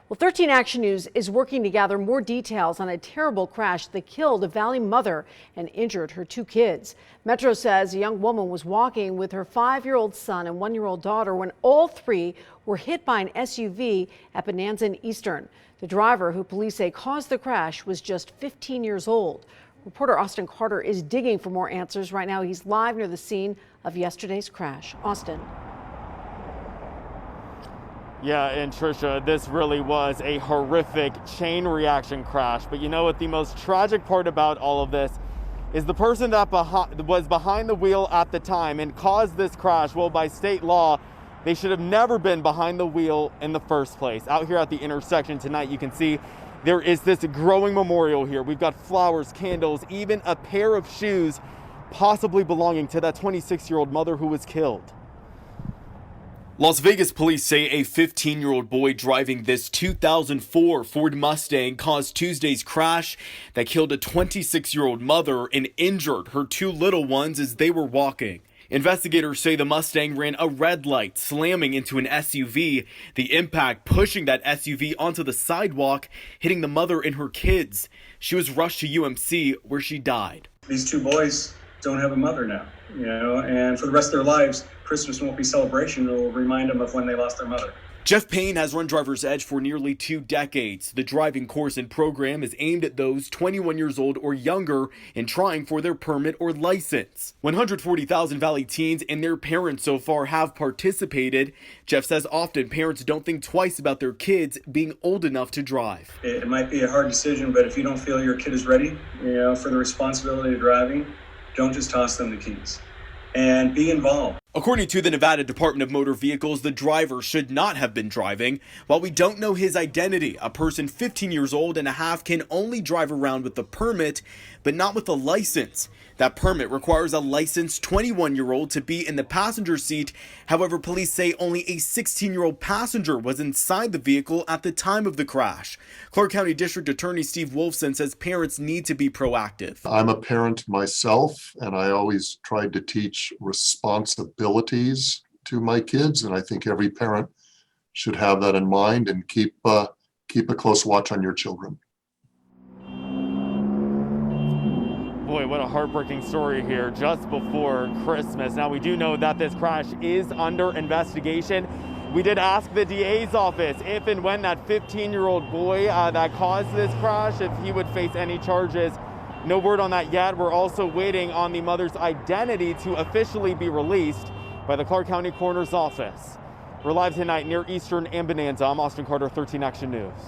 Well, 13 Action News is working to gather more details on a terrible crash that killed a Valley mother and injured her two kids. Metro says a young woman was walking with her 5-year-old son and 1-year-old daughter when all three were hit by an SUV at Bonanza and Eastern. The driver, who police say caused the crash, was just 15 years old. Reporter Austin Carter is digging for more answers. Right now, he's live near the scene of yesterday's crash. Austin. Yeah, and Trisha, this really was a horrific chain reaction crash. But you know what the most tragic part about all of this is? The person that was behind the wheel at the time and caused this crash, well, by state law, they should have never been behind the wheel in the first place. Out here at the intersection tonight, you can see there is this growing memorial here. We've got flowers, candles, even a pair of shoes possibly belonging to that 26-year-old mother who was killed. Las Vegas police say a 15-year-old boy driving this 2004 Ford Mustang caused Tuesday's crash that killed a 26-year-old mother and injured her two little ones as they were walking. Investigators say the Mustang ran a red light, slamming into an SUV, the impact pushing that SUV onto the sidewalk, hitting the mother and her kids. She was rushed to UMC, where she died. These two boys don't have a mother now, and for the rest of their lives, Christmas won't be celebration. It'll remind them of when they lost their mother. Jeff Payne has run Driver's Edge for nearly 2 decades. The driving course and program is aimed at those 21 years old or younger and trying for their permit or license. 140,000 Valley teens and their parents so far have participated. Jeff says often parents don't think twice about their kids being old enough to drive. It might be a hard decision, but if you don't feel your kid is ready, for the responsibility of driving, don't just toss them the keys. And be involved. According to the Nevada Department of Motor Vehicles, the driver should not have been driving. While we don't know his identity, a person 15 years old and a half can only drive around with a permit, but not with a license. That permit requires a licensed 21-year-old to be in the passenger seat. However, police say only a 16-year-old passenger was inside the vehicle at the time of the crash. Clark County District Attorney Steve Wolfson says parents need to be proactive. I'm a parent myself, and I always tried to teach responsibilities to my kids, and I think every parent should have that in mind and keep a close watch on your children. Boy, what a heartbreaking story here just before Christmas. Now, we do know that this crash is under investigation. We did ask the DA's office if and when that 15-year-old boy that caused this crash, if he would face any charges. No word on that yet. We're also waiting on the mother's identity to officially be released by the Clark County Coroner's Office. We're live tonight near Eastern and Bonanza. I'm Austin Carter, 13 Action News.